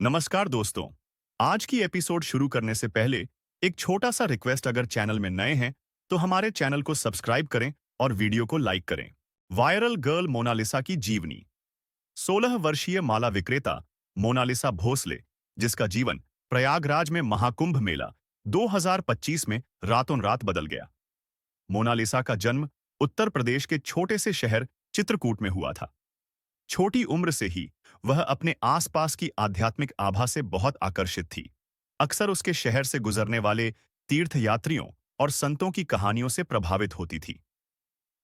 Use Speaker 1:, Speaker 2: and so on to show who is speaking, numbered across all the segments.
Speaker 1: नमस्कार दोस्तों। आज की एपिसोड शुरू करने से पहले एक छोटा सा रिक्वेस्ट, अगर चैनल में नए हैं तो हमारे चैनल को सब्सक्राइब करें और वीडियो को लाइक करें। वायरल गर्ल मोनालिसा की जीवनी। 16 वर्षीय माला विक्रेता मोनालिसा भोसले, जिसका जीवन प्रयागराज में महाकुंभ मेला 2025 में रातों रात बदल गया। मोनालिसा का जन्म उत्तर प्रदेश के छोटे से शहर चित्रकूट में हुआ था। छोटी उम्र से ही वह अपने आसपास की आध्यात्मिक आभा से बहुत आकर्षित थी। अक्सर उसके शहर से गुजरने वाले तीर्थयात्रियों और संतों की कहानियों से प्रभावित होती थी।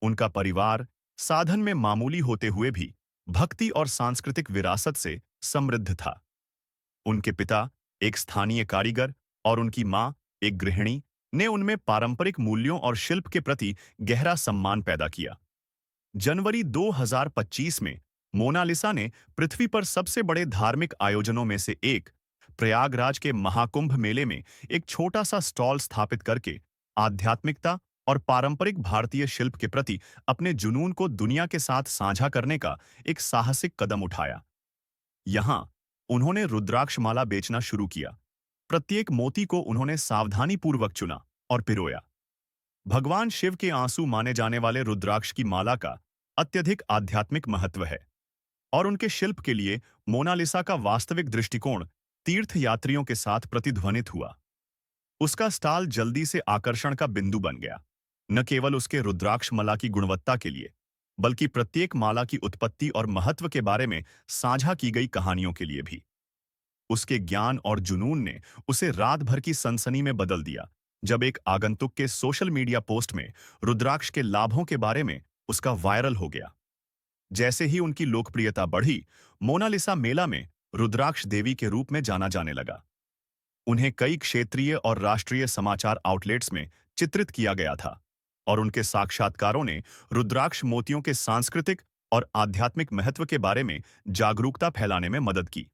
Speaker 1: उनका परिवार साधन में मामूली होते हुए भी भक्ति और सांस्कृतिक विरासत से समृद्ध था। उनके पिता एक स्थानीय कारीगर और उनकी मां एक गृहिणी ने उनमें पारंपरिक मूल्यों और शिल्प के प्रति गहरा सम्मान पैदा किया। जनवरी 2025 में मोनालिसा ने पृथ्वी पर सबसे बड़े धार्मिक आयोजनों में से एक प्रयागराज के महाकुंभ मेले में एक छोटा सा स्टॉल स्थापित करके आध्यात्मिकता और पारंपरिक भारतीय शिल्प के प्रति अपने जुनून को दुनिया के साथ साझा करने का एक साहसिक कदम उठाया। यहां उन्होंने रुद्राक्ष माला बेचना शुरू किया। प्रत्येक मोती को उन्होंने सावधानीपूर्वक चुना और पिरोया। भगवान शिव के आंसू माने जाने वाले रुद्राक्ष की माला का अत्यधिक आध्यात्मिक महत्व है, और उनके शिल्प के लिए मोनालिसा का वास्तविक दृष्टिकोण तीर्थयात्रियों के साथ प्रतिध्वनित हुआ। उसका स्टॉल जल्दी से आकर्षण का बिंदु बन गया, न केवल उसके रुद्राक्ष माला की गुणवत्ता के लिए, बल्कि प्रत्येक माला की उत्पत्ति और महत्व के बारे में साझा की गई कहानियों के लिए भी। उसके ज्ञान और जुनून ने उसे रात भर की सनसनी में बदल दिया, जब एक आगंतुक के सोशल मीडिया पोस्ट में रुद्राक्ष के लाभों के बारे में उसका वायरल हो गया। जैसे ही उनकी लोकप्रियता बढ़ी, मोनालिसा मेला में रुद्राक्ष देवी के रूप में जाना जाने लगा। उन्हें कई क्षेत्रीय और राष्ट्रीय समाचार आउटलेट्स में चित्रित किया गया था, और उनके साक्षात्कारों ने रुद्राक्ष मोतियों के सांस्कृतिक और आध्यात्मिक महत्व के बारे में जागरूकता फैलाने में मदद की।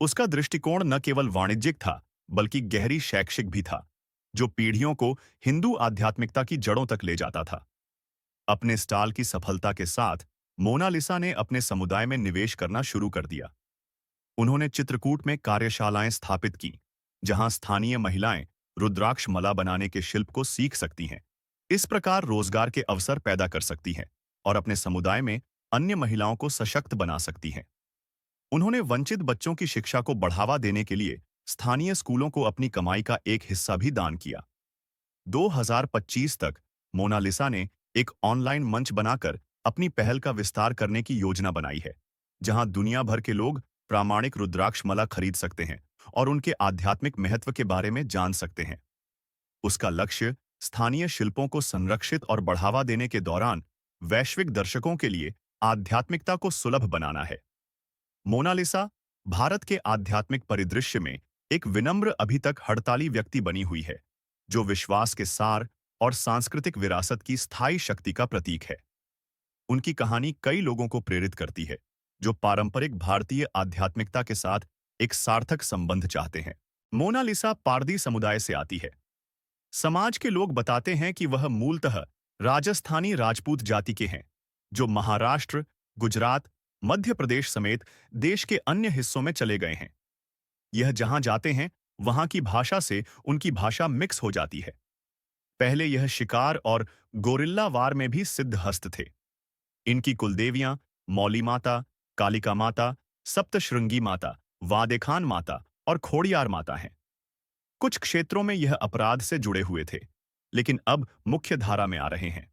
Speaker 1: उसका दृष्टिकोण न केवल वाणिज्यिक था, बल्कि गहरी शैक्षिक भी था, जो पीढ़ियों को हिंदू आध्यात्मिकता की जड़ों तक ले जाता था। अपने स्टॉल की सफलता के साथ मोनालिसा ने अपने समुदाय में निवेश करना शुरू कर दिया। उन्होंने चित्रकूट में कार्यशालाएं स्थापित की, जहां स्थानीय महिलाएं रुद्राक्ष माला बनाने के शिल्प को सीख सकती हैं। इस प्रकार रोजगार के अवसर पैदा कर सकती हैं और अपने समुदाय में अन्य महिलाओं को सशक्त बना सकती हैं। उन्होंने वंचित बच्चों की शिक्षा को बढ़ावा देने के लिए स्थानीय स्कूलों को अपनी कमाई का एक हिस्सा भी दान किया। 2025 तक मोनालिसा ने एक ऑनलाइन मंच बनाकर अपनी पहल का विस्तार करने की योजना बनाई है, जहां दुनिया भर के लोग प्रामाणिक रुद्राक्ष माला खरीद सकते हैं और उनके आध्यात्मिक महत्व के बारे में जान सकते हैं। उसका लक्ष्य स्थानीय शिल्पों को संरक्षित और बढ़ावा देने के दौरान वैश्विक दर्शकों के लिए आध्यात्मिकता को सुलभ बनाना है। मोनालिसा भारत के आध्यात्मिक परिदृश्य में एक विनम्र, अभी तक हड़ताली व्यक्ति बनी हुई है, जो विश्वास के सार और सांस्कृतिक विरासत की स्थायी शक्ति का प्रतीक है। उनकी कहानी कई लोगों को प्रेरित करती है, जो पारंपरिक भारतीय आध्यात्मिकता के साथ एक सार्थक संबंध चाहते हैं। मोनालिसा पारदी समुदाय से आती है। समाज के लोग बताते हैं कि वह मूलतः राजस्थानी राजपूत जाति के हैं, जो महाराष्ट्र, गुजरात, मध्य प्रदेश समेत देश के अन्य हिस्सों में चले गए हैं। यह जहां जाते हैं, वहां की भाषा से उनकी भाषा मिक्स हो जाती है। पहले यह शिकार और गोरिल्ला वार में भी सिद्धहस्त थे। इनकी कुलदेवियां मौली माता, कालिका माता, सप्तशृंगी माता, वादेखान माता और खोड़ियार माता हैं। कुछ क्षेत्रों में यह अपराध से जुड़े हुए थे, लेकिन अब मुख्य धारा में आ रहे हैं।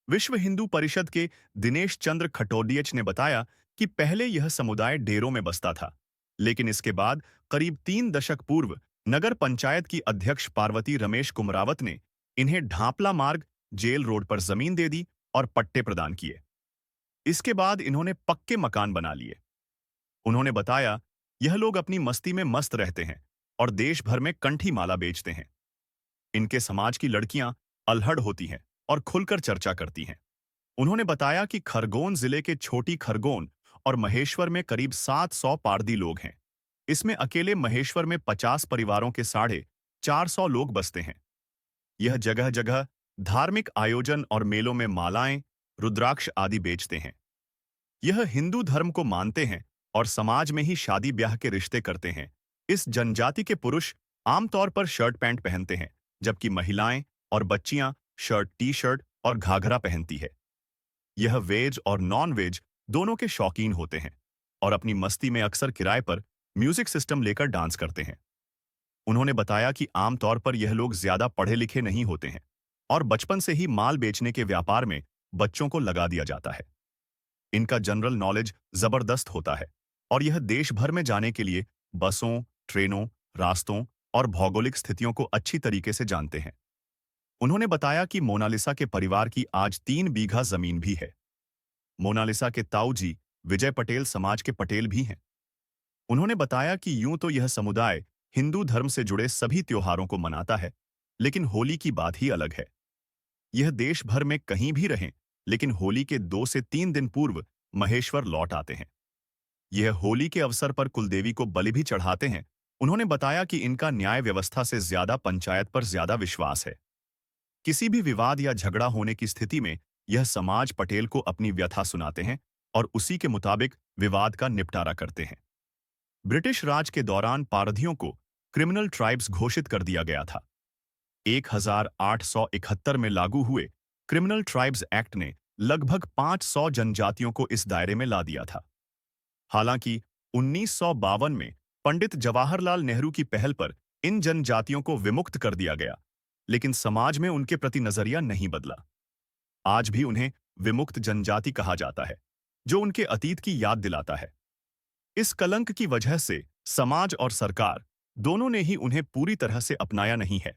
Speaker 1: विश्व हिंदू परिषद के दिनेश चंद्र खटोडियच ने बताया कि पहले यह समुदाय डेरों में बसता था, लेकिन इसके बाद करीब 3 दशक पूर्व नगर पंचायत की अध्यक्ष पार्वती रमेश कुमरावत ने इन्हें ढांपला मार्ग, जेल रोड पर जमीन दे दी और पट्टे प्रदान किए। इसके बाद इन्होंने पक्के मकान बना लिए। उन्होंने बताया, यह लोग अपनी मस्ती में मस्त रहते हैं और देश भर में कंठी माला बेचते हैं। इनके समाज की लड़कियां अल्हड़ होती हैं और खुलकर चर्चा करती हैं। उन्होंने बताया कि खरगोन जिले के छोटी खरगोन और महेश्वर में करीब 700 पारदी लोग हैं। इसमें अकेले महेश्वर में 50 परिवारों के 450 लोग बसते हैं। यह जगह जगह धार्मिक आयोजन और मेलों में मालाएं, रुद्राक्ष आदि बेचते हैं। यह हिंदू धर्म को मानते हैं और समाज में ही शादी ब्याह के रिश्ते करते हैं। इस जनजाति के पुरुष आमतौर पर शर्ट पैंट पहनते हैं, जबकि महिलाएं और बच्चियां शर्ट टी शर्ट और घाघरा पहनती है। यह वेज और नॉन वेज दोनों के शौकीन होते हैं और अपनी मस्ती में अक्सर किराए पर म्यूजिक सिस्टम लेकर डांस करते हैं। उन्होंने बताया कि आमतौर पर यह लोग ज्यादा पढ़े लिखे नहीं होते हैं और बचपन से ही माल बेचने के व्यापार में बच्चों को लगा दिया जाता है। इनका जनरल नॉलेज जबरदस्त होता है और यह देश भर में जाने के लिए बसों, ट्रेनों, रास्तों और भौगोलिक स्थितियों को अच्छी तरीके से जानते हैं। उन्होंने बताया कि मोनालिसा के परिवार की आज 3 बीघा जमीन भी है। मोनालिसा के ताऊ जी विजय पटेल समाज के पटेल भी हैं। उन्होंने बताया कि यूं तो यह समुदाय हिंदू धर्म से जुड़े सभी त्योहारों को मनाता है, लेकिन होली की बात ही अलग है। यह देश भर में कहीं भी रहें, लेकिन होली के 2 से 3 दिन पूर्व महेश्वर लौट आते हैं। यह होली के अवसर पर कुलदेवी को बलि भी चढ़ाते हैं। उन्होंने बताया कि इनका न्याय व्यवस्था से ज्यादा पंचायत पर ज्यादा विश्वास है। किसी भी विवाद या झगड़ा होने की स्थिति में यह समाज पटेल को अपनी व्यथा सुनाते हैं और उसी के मुताबिक विवाद का निपटारा करते हैं। ब्रिटिश राज के दौरान पारधियों को क्रिमिनल ट्राइब्स घोषित कर दिया गया था। 1871 में लागू हुए क्रिमिनल ट्राइब्स एक्ट ने लगभग 500 जनजातियों को इस दायरे में ला दिया था। हालांकि 1952 में पंडित जवाहरलाल नेहरू की पहल पर इन जनजातियों को विमुक्त कर दिया गया, लेकिन समाज में उनके प्रति नजरिया नहीं बदला। आज भी उन्हें विमुक्त जनजाति कहा जाता है, जो उनके अतीत की याद दिलाता है। इस कलंक की वजह से समाज और सरकार दोनों ने ही उन्हें पूरी तरह से अपनाया नहीं है।